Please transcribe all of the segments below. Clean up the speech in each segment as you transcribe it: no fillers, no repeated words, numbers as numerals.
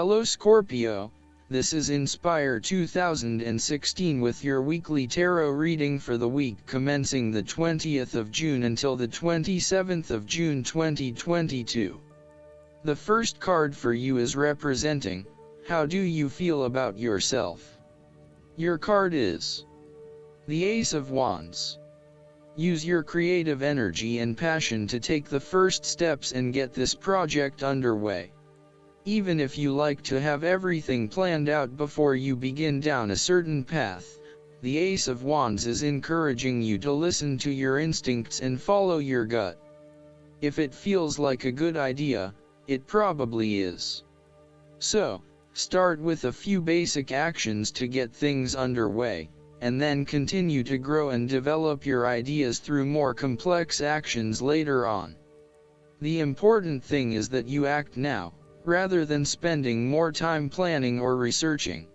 Hello Scorpio, this is Inspire 2016 with your weekly tarot reading for the week commencing the 20th of June until the 27th of June 2022. The first card for you is representing, how do you feel about yourself? Your card is the Ace of Wands. Use your creative energy and passion to take the first steps and get this project underway. Even if you like to have everything planned out before you begin down a certain path, the Ace of Wands is encouraging you to listen to your instincts and follow your gut. If it feels like a good idea, it probably is. So, start with a few basic actions to get things underway, and then continue to grow and develop your ideas through more complex actions later on. The important thing is that you act now, rather than spending more time planning or researching.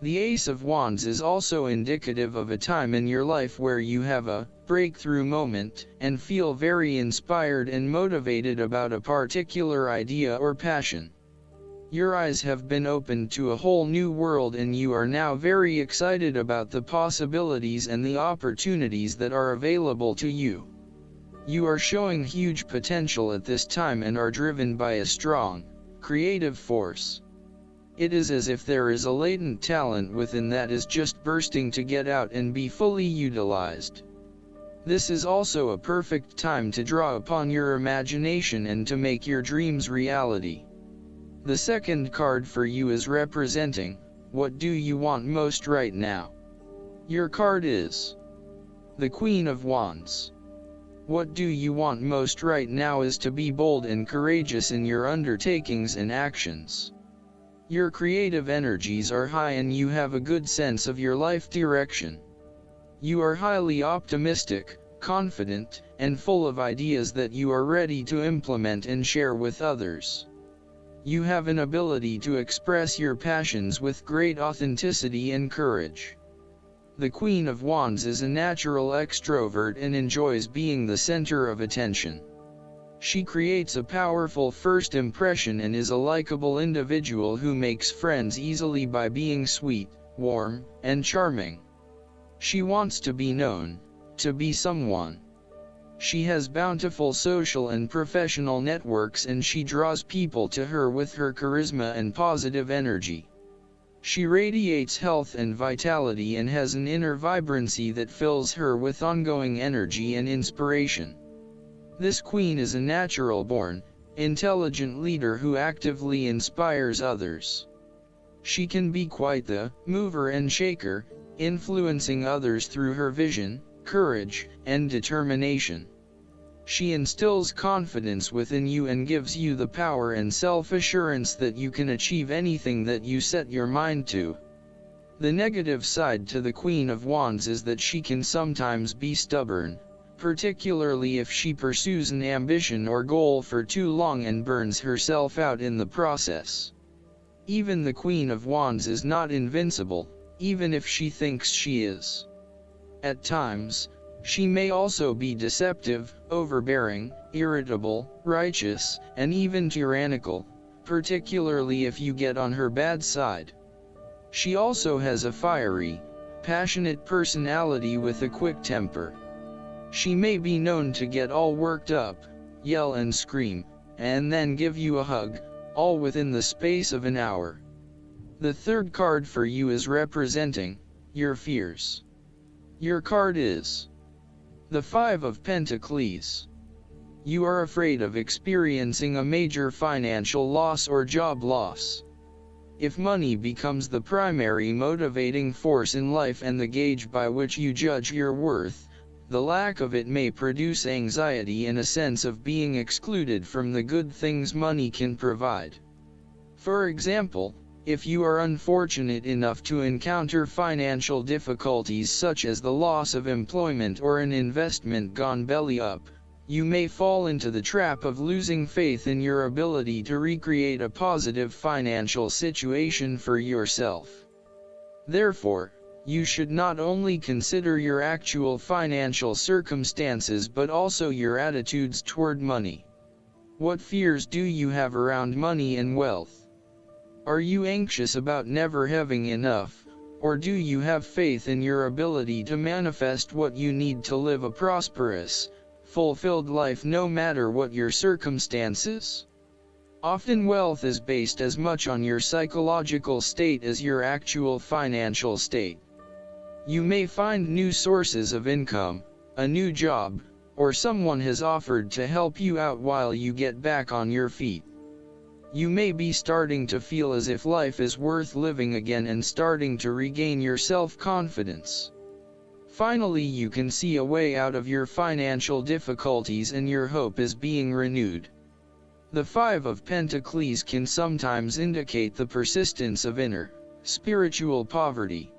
The Ace of Wands is also indicative of a time in your life where you have a breakthrough moment and feel very inspired and motivated about a particular idea or passion. Your eyes have been opened to a whole new world and you are now very excited about the possibilities and the opportunities that are available to you. You are showing huge potential at this time and are driven by a strong, creative force. It is as if there is a latent talent within that is just bursting to get out and be fully utilized. This is also a perfect time to draw upon your imagination and to make your dreams reality. The second card for you is representing, what do you want most right now? Your card is the Queen of Wands. What do you want most right now is to be bold and courageous in your undertakings and actions. Your creative energies are high and you have a good sense of your life direction. You are highly optimistic, confident, and full of ideas that you are ready to implement and share with others. You have an ability to express your passions with great authenticity and courage. The Queen of Wands is a natural extrovert and enjoys being the center of attention. She creates a powerful first impression and is a likable individual who makes friends easily by being sweet, warm, and charming. She wants to be known, to be someone. She has bountiful social and professional networks and she draws people to her with her charisma and positive energy. She radiates health and vitality and has an inner vibrancy that fills her with ongoing energy and inspiration. This queen is a natural-born, intelligent leader who actively inspires others. She can be quite the mover and shaker, influencing others through her vision, courage, and determination. She instills confidence within you and gives you the power and self-assurance that you can achieve anything that you set your mind to. The negative side to the Queen of Wands is that she can sometimes be stubborn, particularly if she pursues an ambition or goal for too long and burns herself out in the process. Even the Queen of Wands is not invincible, even if she thinks she is. At times, she may also be deceptive, overbearing, irritable, righteous, and even tyrannical, particularly if you get on her bad side. She also has a fiery, passionate personality with a quick temper. She may be known to get all worked up, yell and scream, and then give you a hug, all within the space of an hour. The third card for you is representing your fears. Your card is the Five of Pentacles. You are afraid of experiencing a major financial loss or job loss. If money becomes the primary motivating force in life and the gauge by which you judge your worth, the lack of it may produce anxiety and a sense of being excluded from the good things money can provide. For example, if you are unfortunate enough to encounter financial difficulties such as the loss of employment or an investment gone belly up, you may fall into the trap of losing faith in your ability to recreate a positive financial situation for yourself. Therefore, you should not only consider your actual financial circumstances but also your attitudes toward money. What fears do you have around money and wealth? Are you anxious about never having enough, or do you have faith in your ability to manifest what you need to live a prosperous, fulfilled life no matter what your circumstances? Often wealth is based as much on your psychological state as your actual financial state. You may find new sources of income, a new job, or someone has offered to help you out while you get back on your feet. You may be starting to feel as if life is worth living again and starting to regain your self-confidence. Finally, you can see a way out of your financial difficulties and your hope is being renewed. The Five of Pentacles can sometimes indicate the persistence of inner, spiritual poverty.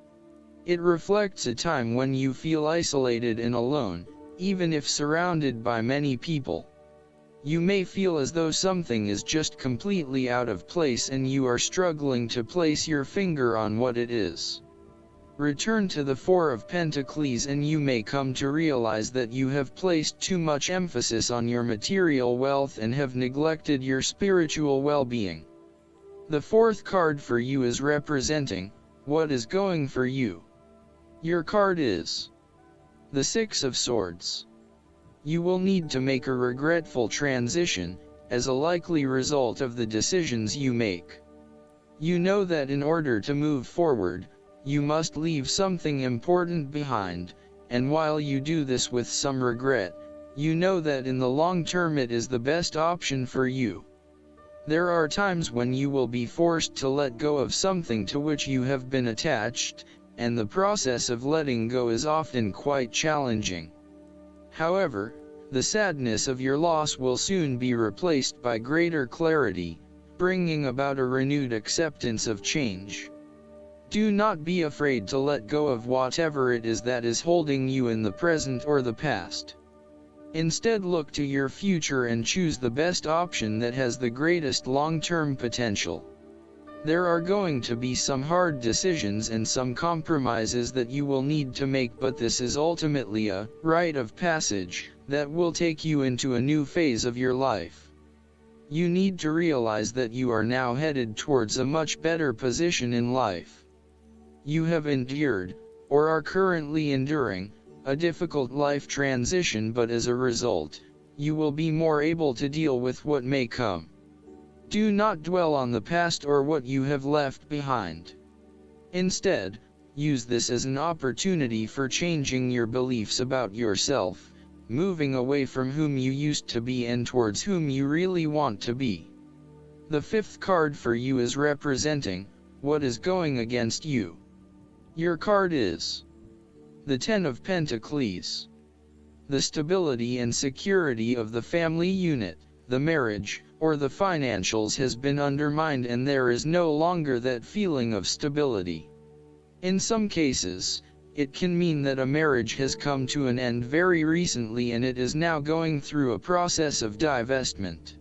It reflects a time when you feel isolated and alone, even if surrounded by many people. You may feel as though something is just completely out of place and you are struggling to place your finger on what it is. Return to the Four of Pentacles and you may come to realize that you have placed too much emphasis on your material wealth and have neglected your spiritual well-being. The fourth card for you is representing what is going for you. Your card is the Six of Swords. You will need to make a regretful transition, as a likely result of the decisions you make. You know that in order to move forward, you must leave something important behind, and while you do this with some regret, you know that in the long term it is the best option for you. There are times when you will be forced to let go of something to which you have been attached, and the process of letting go is often quite challenging. However, the sadness of your loss will soon be replaced by greater clarity, bringing about a renewed acceptance of change. Do not be afraid to let go of whatever it is that is holding you in the present or the past. Instead, look to your future and choose the best option that has the greatest long-term potential. There are going to be some hard decisions and some compromises that you will need to make, but this is ultimately a rite of passage that will take you into a new phase of your life. You need to realize that you are now headed towards a much better position in life. You have endured, or are currently enduring, a difficult life transition, but as a result, you will be more able to deal with what may come. Do not dwell on the past or what you have left behind. Instead, use this as an opportunity for changing your beliefs about yourself, moving away from whom you used to be and towards whom you really want to be. The fifth card for you is representing what is going against you. Your card is the Ten of Pentacles. The stability and security of the family unit, the marriage, or the financials has been undermined and there is no longer that feeling of stability. In some cases, it can mean that a marriage has come to an end very recently and it is now going through a process of divestment.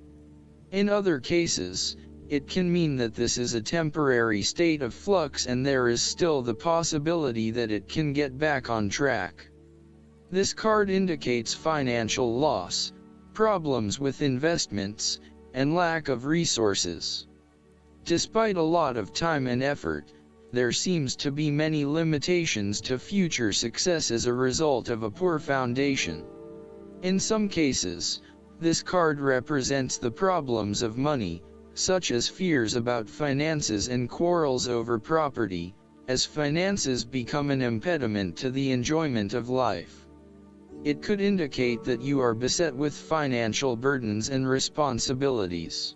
In other cases, it can mean that this is a temporary state of flux and there is still the possibility that it can get back on track. This card indicates financial loss, problems with investments, and lack of resources. Despite a lot of time and effort, there seems to be many limitations to future success as a result of a poor foundation. In some cases, this card represents the problems of money, such as fears about finances and quarrels over property, as finances become an impediment to the enjoyment of life. It could indicate that you are beset with financial burdens and responsibilities.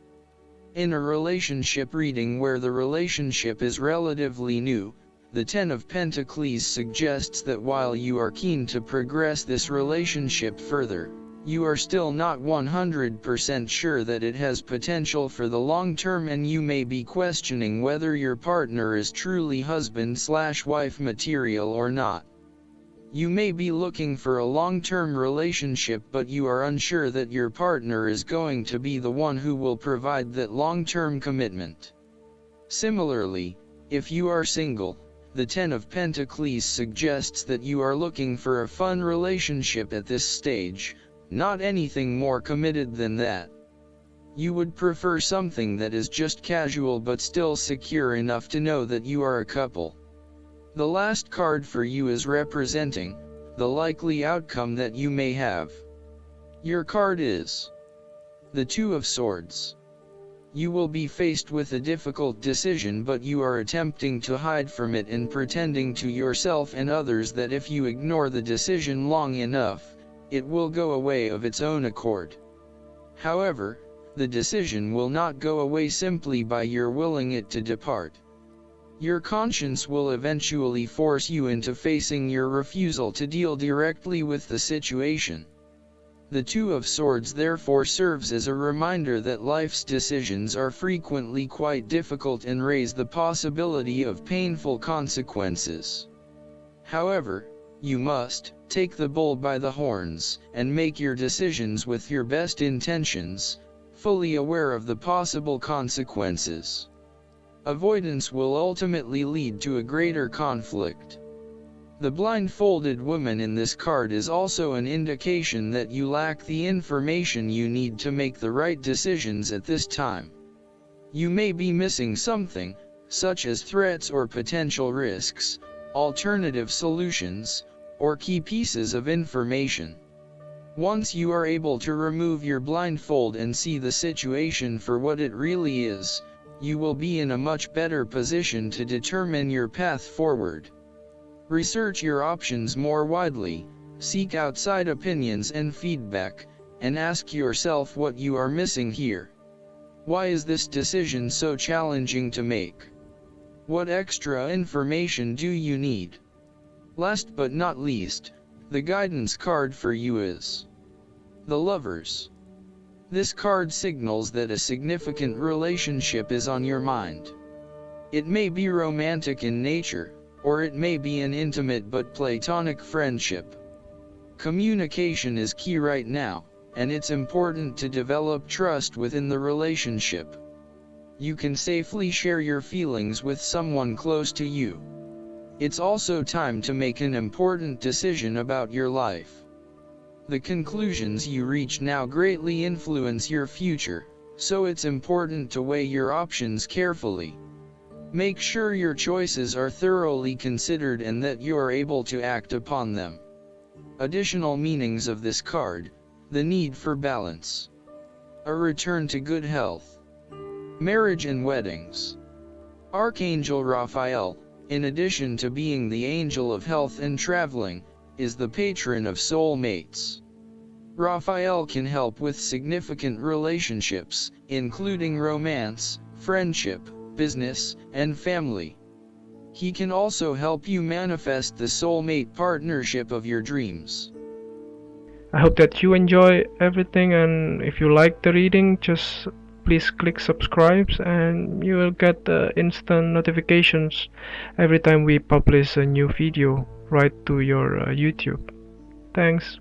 In a relationship reading where the relationship is relatively new, the Ten of Pentacles suggests that while you are keen to progress this relationship further, you are still not 100% sure that it has potential for the long term, and you may be questioning whether your partner is truly husband/wife material or not. You may be looking for a long-term relationship, but you are unsure that your partner is going to be the one who will provide that long-term commitment. Similarly, if you are single, the Ten of Pentacles suggests that you are looking for a fun relationship at this stage, not anything more committed than that. You would prefer something that is just casual but still secure enough to know that you are a couple. The last card for you is representing the likely outcome that you may have. Your card is the Two of Swords. You will be faced with a difficult decision, but you are attempting to hide from it and pretending to yourself and others that if you ignore the decision long enough, it will go away of its own accord. However, the decision will not go away simply by your willing it to depart. Your conscience will eventually force you into facing your refusal to deal directly with the situation. The Two of Swords therefore serves as a reminder that life's decisions are frequently quite difficult and raise the possibility of painful consequences. However, you must take the bull by the horns and make your decisions with your best intentions, fully aware of the possible consequences. Avoidance will ultimately lead to a greater conflict. The blindfolded woman in this card is also an indication that you lack the information you need to make the right decisions at this time. You may be missing something, such as threats or potential risks, alternative solutions, or key pieces of information. Once you are able to remove your blindfold and see the situation for what it really is, you will be in a much better position to determine your path forward. Research your options more widely, seek outside opinions and feedback, and ask yourself what you are missing here. Why is this decision so challenging to make? What extra information do you need? Last but not least, the guidance card for you is the Lovers. This card signals that a significant relationship is on your mind. It may be romantic in nature, or it may be an intimate but platonic friendship. Communication is key right now, and it's important to develop trust within the relationship. You can safely share your feelings with someone close to you. It's also time to make an important decision about your life. The conclusions you reach now greatly influence your future, so it's important to weigh your options carefully. Make sure your choices are thoroughly considered and that you are able to act upon them. Additional meanings of this card: the need for balance, a return to good health, marriage and weddings. Archangel Raphael, in addition to being the angel of health and traveling, is the patron of soulmates. Raphael can help with significant relationships, including romance, friendship, business, and family. He can also help you manifest the soulmate partnership of your dreams. I hope that you enjoy everything, and if you like the reading, just please click subscribe and you will get the instant notifications every time we publish a new video right to your YouTube. Thanks.